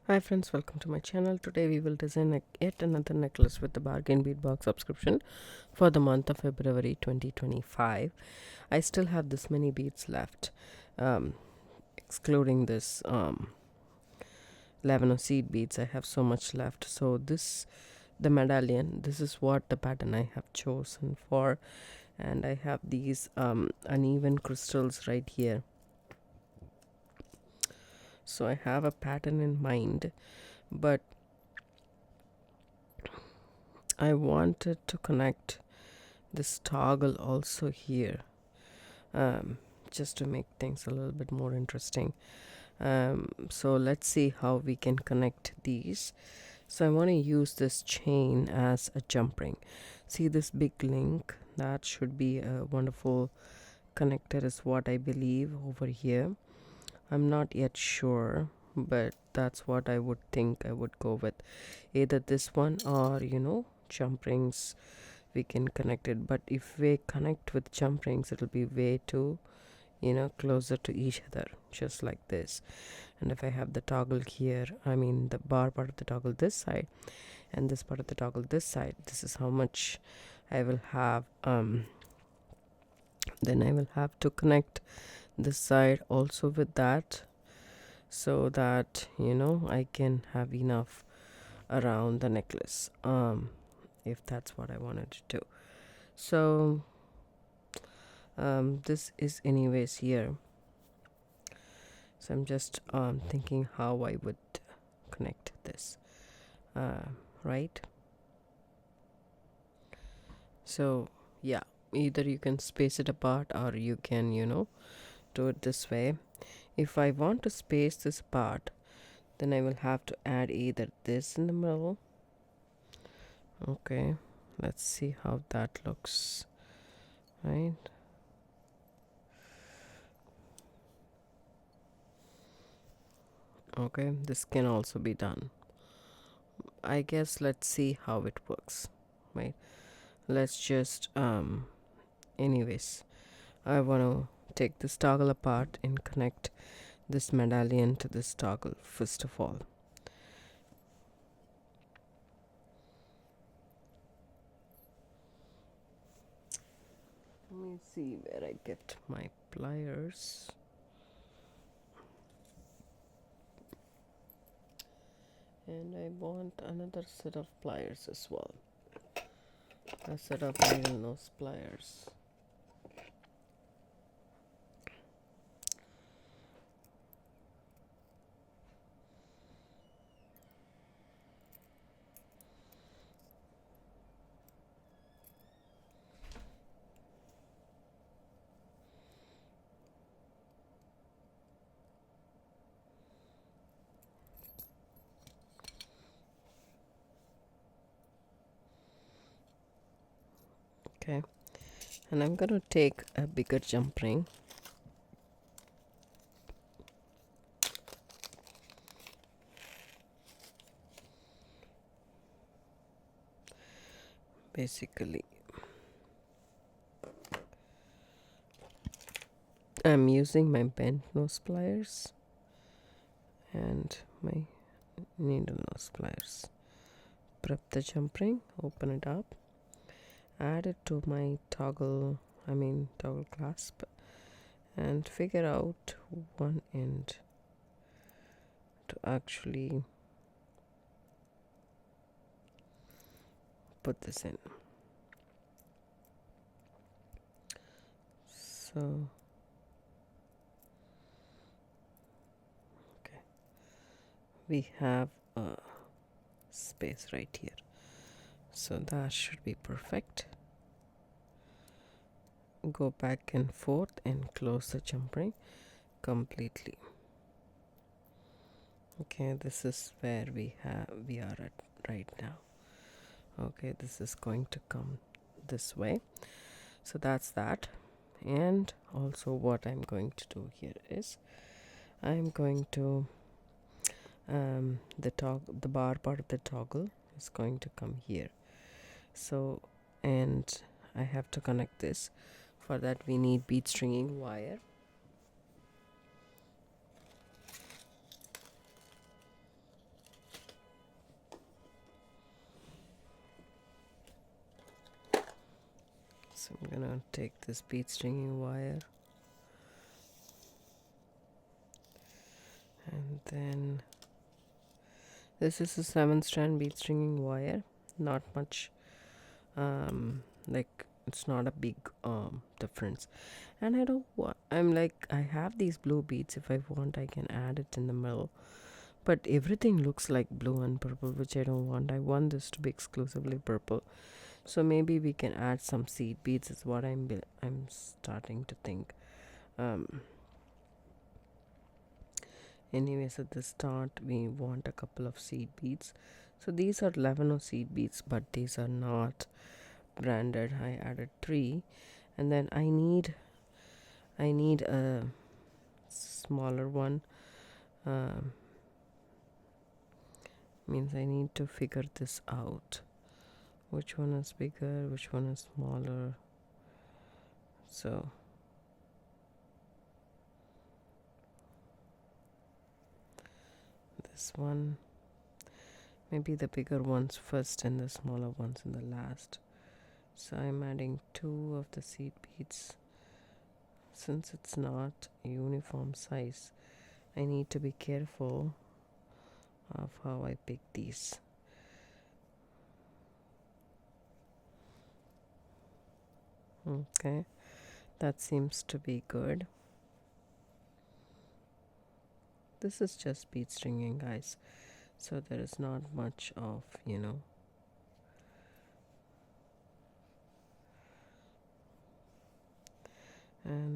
Hi friends, welcome to my channel. Today we will design yet another necklace with the Bargain Bead Box subscription for the month of February 2025. I still have this many beads left, excluding this lavender seed beads. I have so much left. So the medallion, this is what the pattern I have chosen for, and I have these uneven crystals right here. So I have a pattern in mind, but I wanted to connect this toggle also here, just to make things a little bit more interesting. So let's see how we can connect these. So I want to use this chain as a jump ring. See this big link? That should be a wonderful connector is what I believe over here. I'm not yet sure, but that's what I would think I would go with. Either this one or, jump rings, we can connect it. But if we connect with jump rings, it'll be way too, closer to each other, just like this. And if I have the toggle here, I mean the bar part of the toggle this side and this part of the toggle this side, this is how much I will have. Then I will have to connect this side also with that, so that I can have enough around the necklace, if that's what I wanted to do. So this is anyways here. So I'm just thinking how I would connect this, right? So yeah, either you can space it apart or you can do it this way. If I want to space this apart, then I will have to add either this in the middle. Okay, let's see how that looks, right? Okay, this can also be done. I guess let's see how it works, right? Let's just anyways, I want to take this toggle apart and connect this medallion to this toggle first of all. Let me see where I get my pliers. And I want another set of pliers as well, a set of needle nose pliers. Okay, and I'm gonna take a bigger jump ring. Basically, I'm using my bent nose pliers and my needle nose pliers. Prep the jump ring, open it up, add it to my toggle clasp, and figure out one end to actually put this in. So okay, we have a space right here, so that should be perfect. Go back and forth and close the jump ring completely. Okay, this is where we are at right now. Okay, this is going to come this way, so that's that. And also what I'm going to do here is I'm going to the bar part of the toggle is going to come here. So, and I have to connect this. For that we need bead stringing wire. So I'm gonna take this bead stringing wire, and then this is a 7-strand bead stringing wire. Not much, like it's not a big difference. And I don't want, I'm like, I have these blue beads. If I want, I can add it in the middle. But everything looks like blue and purple, which I don't want. I want this to be exclusively purple. So maybe we can add some seed beads is what I'm starting to think. Anyways, at the start we want a couple of seed beads. So these are 11 seed beads, but these are not branded. I added 3, and then I need a smaller one. Means I need to figure this out. Which one is bigger? Which one is smaller? So this one, maybe the bigger ones first and the smaller ones in the last. So I'm adding 2 of the seed beads. Since it's not a uniform size, I need to be careful of how I pick these. Okay, that seems to be good. This is just bead stringing, guys, so there is not much of, and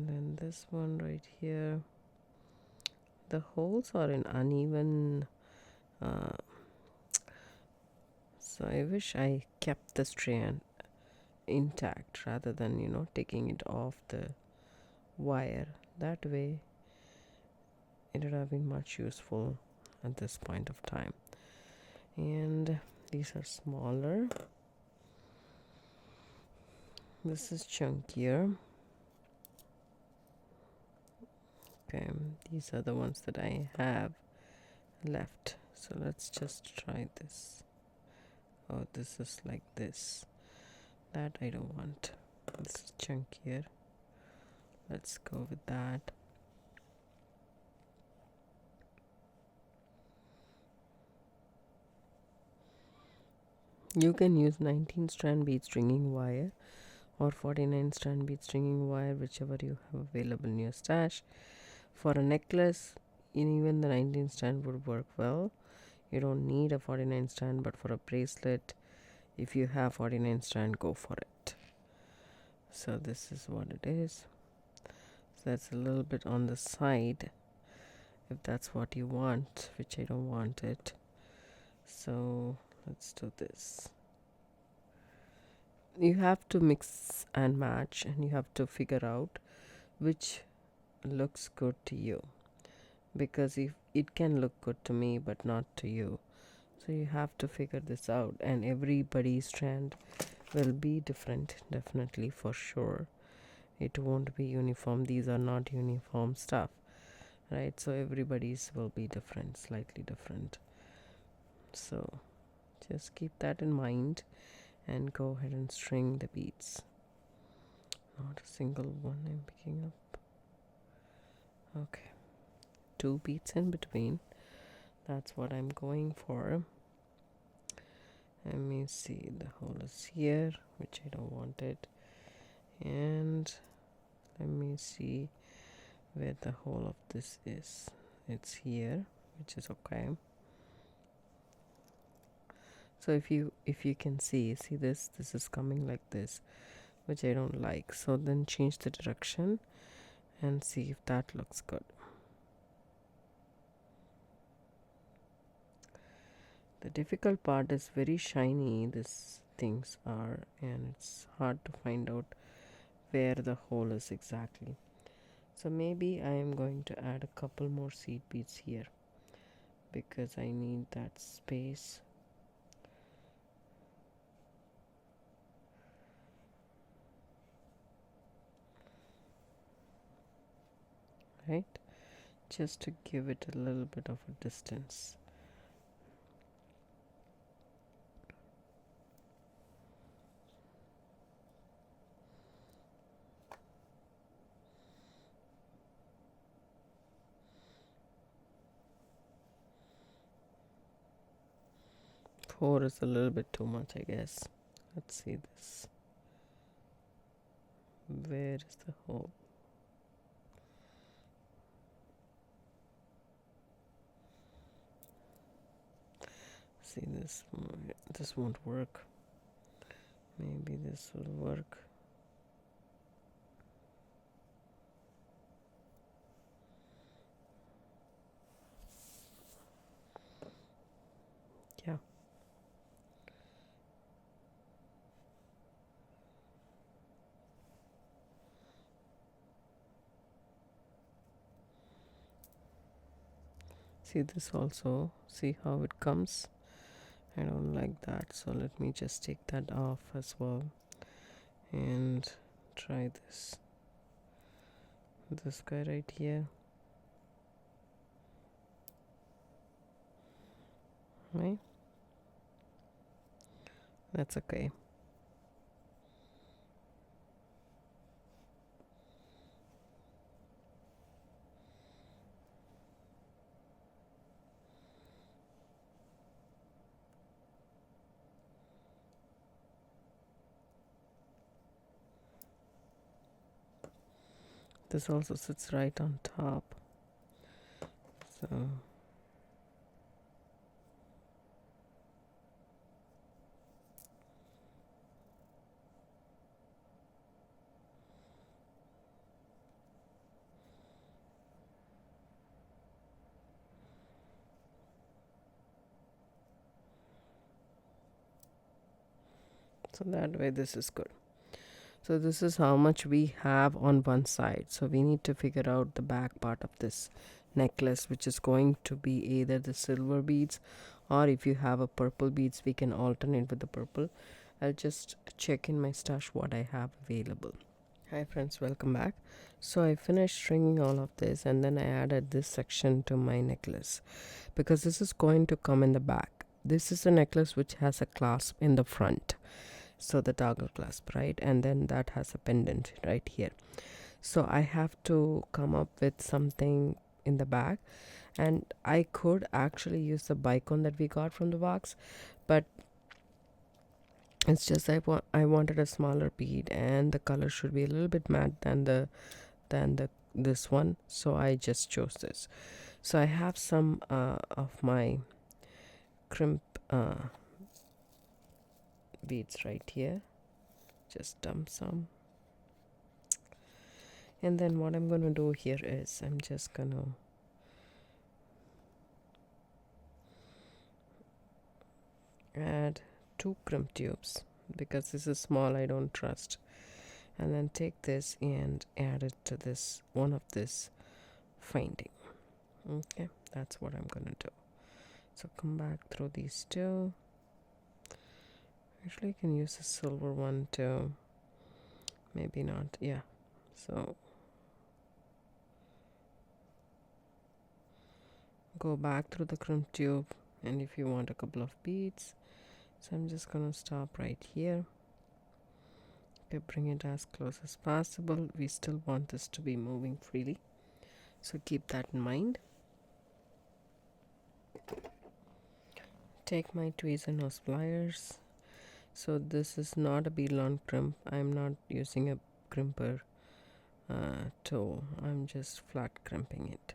then this one right here, the holes are in uneven, so I wish I kept the strand intact rather than taking it off the wire. That way it would have been much useful at this point of time. And these are smaller. This is chunkier. Okay, these are the ones that I have left. So let's just try this. Oh, this is like this. That I don't want. This is chunkier. Let's go with that. You can use 19-strand bead stringing wire or 49-strand bead stringing wire, whichever you have available in your stash. For a necklace, even the 19-strand would work well. You don't need a 49-strand, but for a bracelet, if you have 49-strand, go for it. So this is what it is. So that's a little bit on the side, if that's what you want, which I don't want it. So let's do this. You have to mix and match, and you have to figure out which looks good to you, because if it can look good to me but not to you, so you have to figure this out. And everybody's strand will be different, definitely, for sure. It won't be uniform. These are not uniform stuff, right? So everybody's will be different, slightly different. So just keep that in mind and go ahead and string the beads. Not a single one I'm picking up. Okay, 2 beads in between. That's what I'm going for. Let me see, the hole is here, which I don't want it. And let me see where the hole of this is. It's here, which is okay. So if you can see this is coming like this, which I don't like. So then change the direction and see if that looks good. The difficult part is very shiny these things are, and it's hard to find out where the hole is exactly. So maybe I am going to add a couple more seed beads here, because I need that space. Right, just to give it a little bit of a distance. 4 is a little bit too much, I guess. Let's see this. Where is the hole? See, this won't work. Maybe this will work. Yeah. See this also. See how it comes? I don't like that, so let me just take that off as well and try this guy right here, right? That's okay. This also sits right on top, so that way this is good. So this is how much we have on one side. So we need to figure out the back part of this necklace, which is going to be either the silver beads, or if you have a purple beads, we can alternate with the purple. I'll just check in my stash what I have available. Hi friends, welcome back. So I finished stringing all of this, and then I added this section to my necklace because this is going to come in the back. This is a necklace which has a clasp in the front, so the toggle clasp, right? And then that has a pendant right here. So I have to come up with something in the back, and I could actually use the bicone that we got from the box, but it's just I wanted a smaller bead, and the color should be a little bit matte than this one, so I just chose this. So I have some of my crimp beads right here. Just dump some, and then what I'm gonna do here is I'm just gonna add 2 crimp tubes because this is small, I don't trust, and then take this and add it to this one of this finding. Okay, that's what I'm gonna do. So come back through these two. Actually, you can use a silver one too. Maybe not. Yeah. So go back through the crimp tube, and if you want a couple of beads, so I'm just gonna stop right here. Okay, bring it as close as possible. We still want this to be moving freely, so keep that in mind. Take my tweezer nose pliers. So this is not a bead-on crimp. I'm not using a crimper tool. I'm just flat crimping it.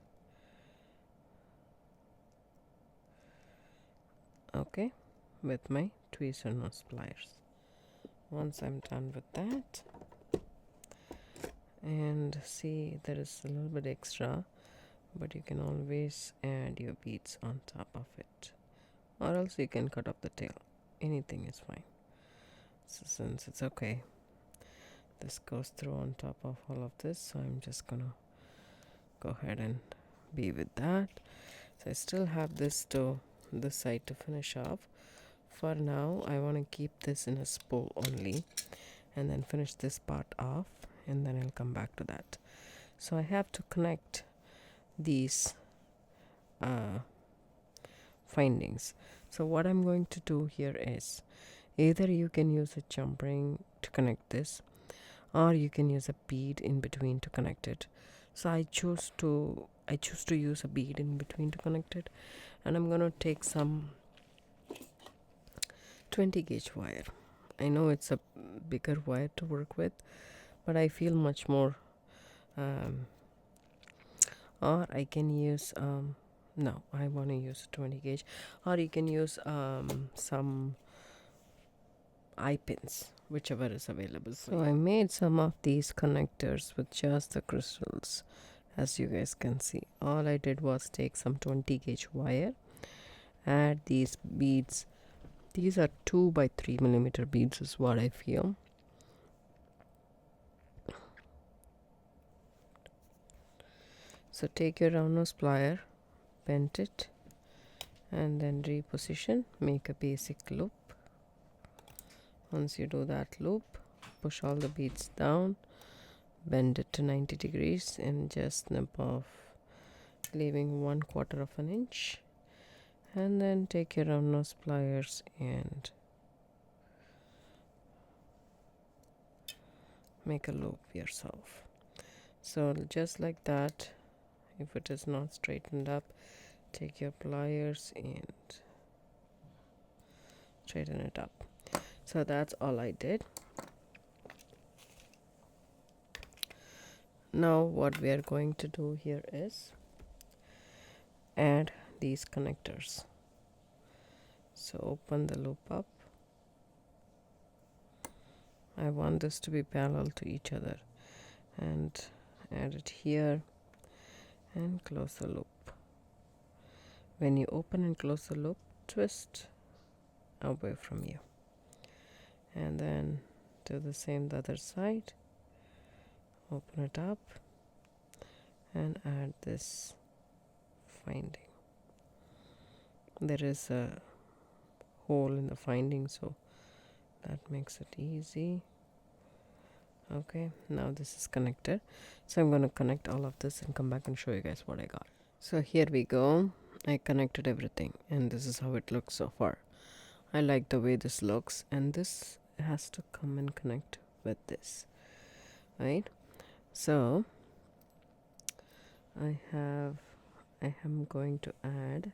Okay, with my tweezer nose pliers. Once I'm done with that, and see, there is a little bit extra, but you can always add your beads on top of it, or else you can cut off the tail. Anything is fine. So since it's okay, this goes through on top of all of this, so I'm just gonna go ahead and be with that. So I still have this side to finish off. For now, I want to keep this in a spool only, and then finish this part off, and then I'll come back to that. So I have to connect these findings. So what I'm going to do here is, either you can use a jump ring to connect this, or you can use a bead in between to connect it. So I choose to use a bead in between to connect it, and I'm going to take some 20 gauge wire. I know it's a bigger wire to work with, but I feel much more or I can use no, I want to use 20 gauge, or you can use some eye pins, whichever is available. So I made some of these connectors with just the crystals. As you guys can see, all I did was take some 20 gauge wire, add these beads. These are 2 by 3 millimeter beads is what I feel. So take your round nose plier, bend it, and then reposition, make a basic loop. Once you do that loop, push all the beads down, bend it to 90 degrees and just snip off, leaving 1/4 of an inch, and then take your round nose pliers and make a loop yourself. So just like that, if it is not straightened up, take your pliers and straighten it up. So that's all I did. Now what we are going to do here is add these connectors. So open the loop up. I want this to be parallel to each other, and add it here and close the loop. When you open and close the loop, twist away from you, and then do the same the other side. Open it up and add this finding. There is a hole in the finding, so that makes it easy. Okay, now this is connected, so I'm going to connect all of this and come back and show you guys what I got. So here we go. I connected everything, and this is how it looks so far. I like the way this looks, and this has to come and connect with this, right? So I am going to add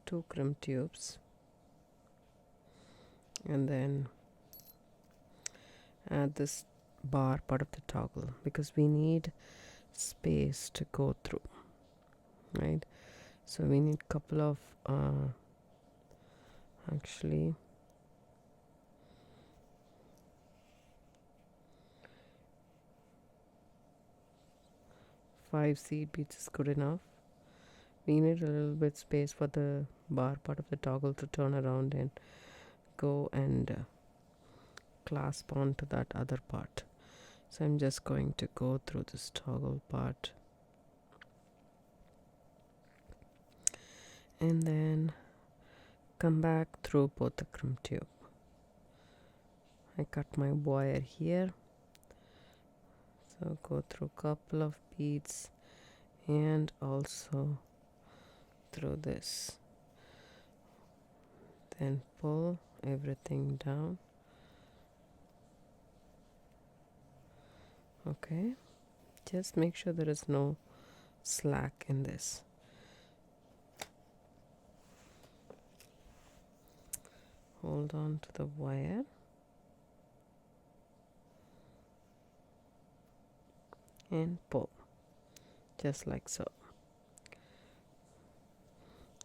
2 crimp tubes, and then add this bar part of the toggle, because we need space to go through, right? So we need a couple of actually 5 seed beads is good enough. We need a little bit space for the bar part of the toggle to turn around and go and clasp onto that other part. So I'm just going to go through this toggle part, and then come back through both the crimp tube. I cut my wire here, so go through a couple of beads and also through this, then pull everything down. Okay, just make sure there is no slack in this. Hold on to the wire and pull, just like so.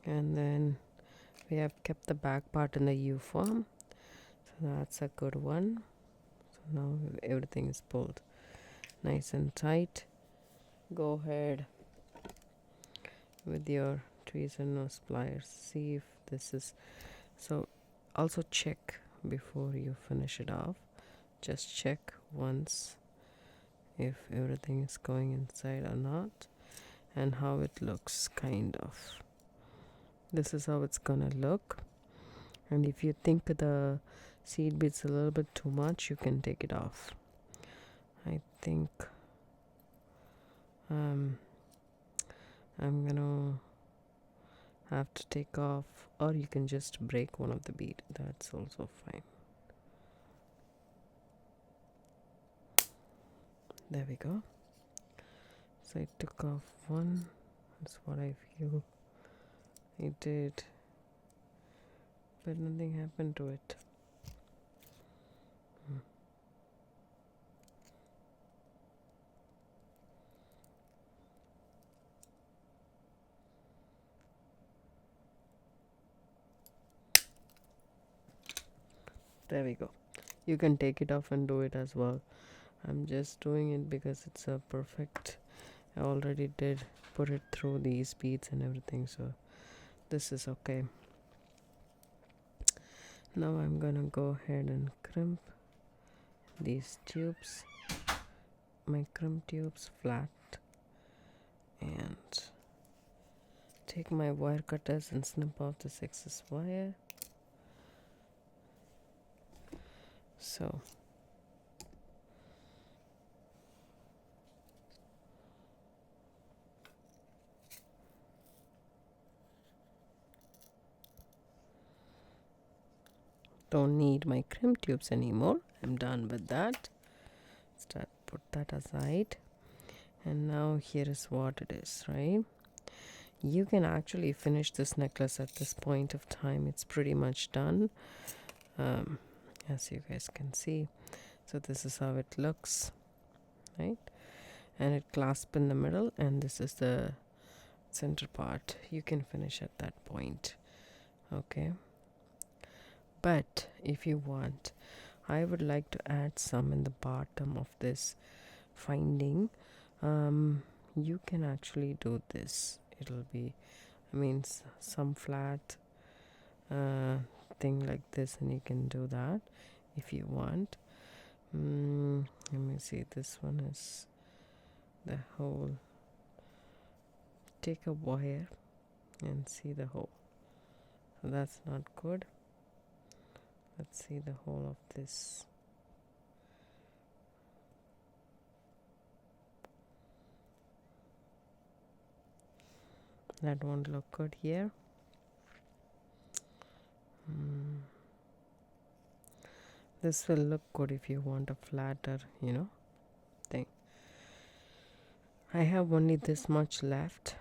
And then we have kept the back part in the U form, so that's a good one. So now everything is pulled nice and tight. Go ahead with your tweezer nose pliers, see if this is so. Also check before you finish it off. Just check once if everything is going inside or not, and how it looks. Kind of, this is how it's gonna look. And if you think the seed beads a little bit too much, you can take it off. I think I'm gonna have to take off, or you can just break one of the bead, that's also fine. There we go. So I took off one. That's what I feel I did but nothing happened to it. There we go. You can take it off and do it as well. I'm just doing it because it's a perfect. I already did put it through these beads and everything, so this is okay. Now I'm gonna go ahead and crimp these tubes, my crimp tubes flat, and take my wire cutters and snip off this excess wire. So don't need my crimp tubes anymore. I'm done with that. Put that aside. And now here is what it is, right? You can actually finish this necklace at this point of time. It's pretty much done, as you guys can see. So this is how it looks, right? And it clasps in the middle, and this is the center part. You can finish at that point, okay? But if you want, I would like to add some in the bottom of this finding. You can actually do this. It'll be, some flat thing like this, and you can do that if you want. Let me see. This one is the hole. Take a wire and see the hole. So that's not good. Let's see the hole of this. That won't look good here. This will look good if you want a flatter, thing. I have only this much left.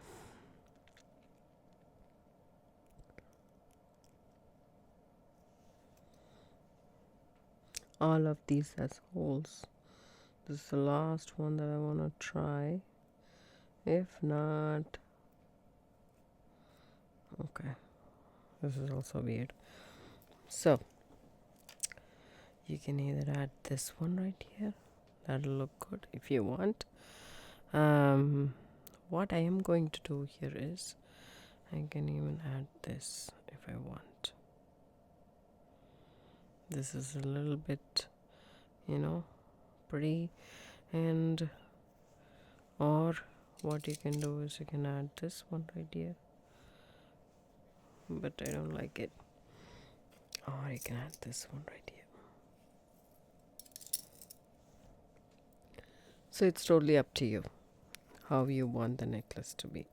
All of these has holes. This is the last one that I want to try. If not, okay, this is also weird. So you can either add this one right here. That'll look good if you want. What I am going to do here is I can even add this if I want. This is a little bit, pretty, and or what you can do is you can add this one right here, but I don't like it. Or you can add this one right here. So it's totally up to you how you want the necklace to be.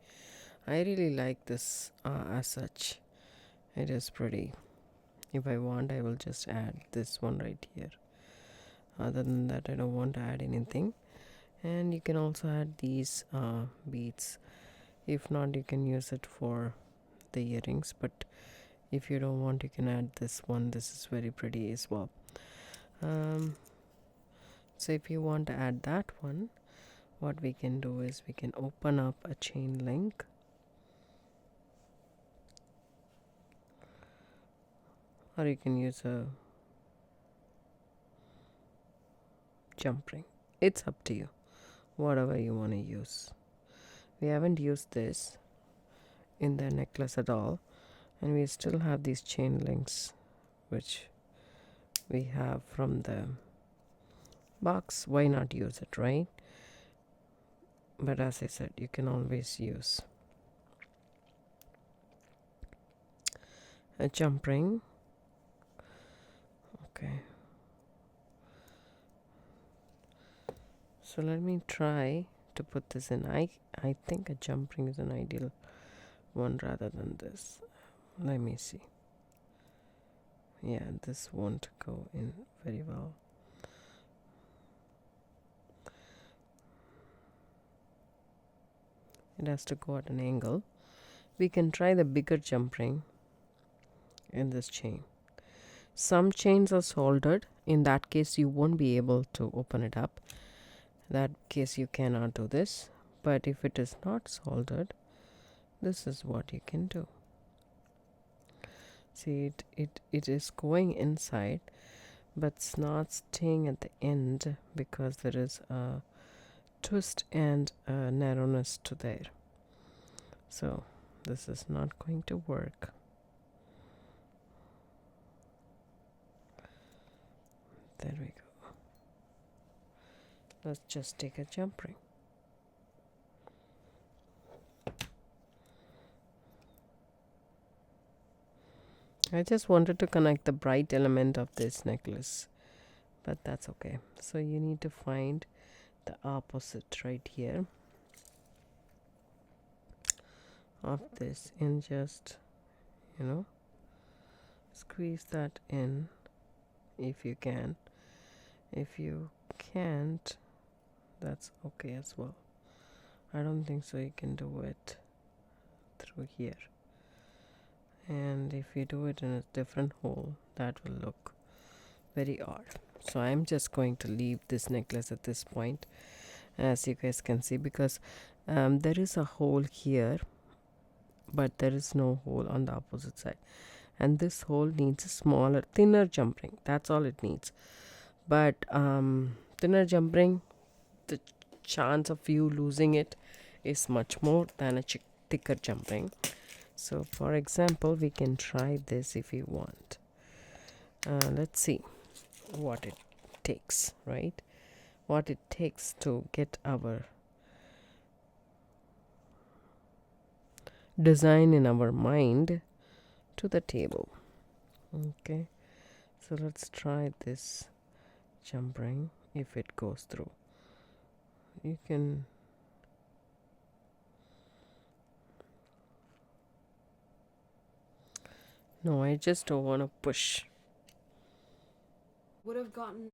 I really like this as such. It is pretty. If I want, I will just add this one right here. Other than that, I don't want to add anything. And you can also add these beads. If not, you can use it for the earrings, but if you don't want, you can add this one. This is very pretty as well. So if you want to add that one, what we can do is we can open up a chain link, or you can use a jump ring. It's up to you, whatever you want to use. We haven't used this in the necklace at all, and we still have these chain links which we have from the box. Why not use it, right? But as I said, you can always use a jump ring. Okay, so let me try to put this in. I think a jump ring is an ideal one rather than this. Let me see. Yeah, this won't go in very well. It has to go at an angle. We can try the bigger jump ring in this chain. Some chains are soldered. In that case, you won't be able to open it up. In that case, you cannot do this. But if it is not soldered, this is what you can do. See, it is going inside, but it's not staying at the end because there is a twist and a narrowness to there. So this is not going to work. There we go. Let's just take a jump ring. I just wanted to connect the bright element of this necklace, but that's okay. So you need to find the opposite right here of this and just, squeeze that in if you can. If you can't, that's okay as well. I don't think so you can do it through here. And if you do it in a different hole, that will look very odd. So I'm just going to leave this necklace at this point, as you guys can see, because there is a hole here, but there is no hole on the opposite side, and this hole needs a smaller, thinner jump ring. That's all it needs. But thinner jump ring, the chance of you losing it is much more than a thicker jump ring. So for example, we can try this if you want. Let's see what it takes, right? What it takes to get our design in our mind to the table. Okay, so let's try this jump ring. If it goes through, you can no, I just don't want to push. Would have gotten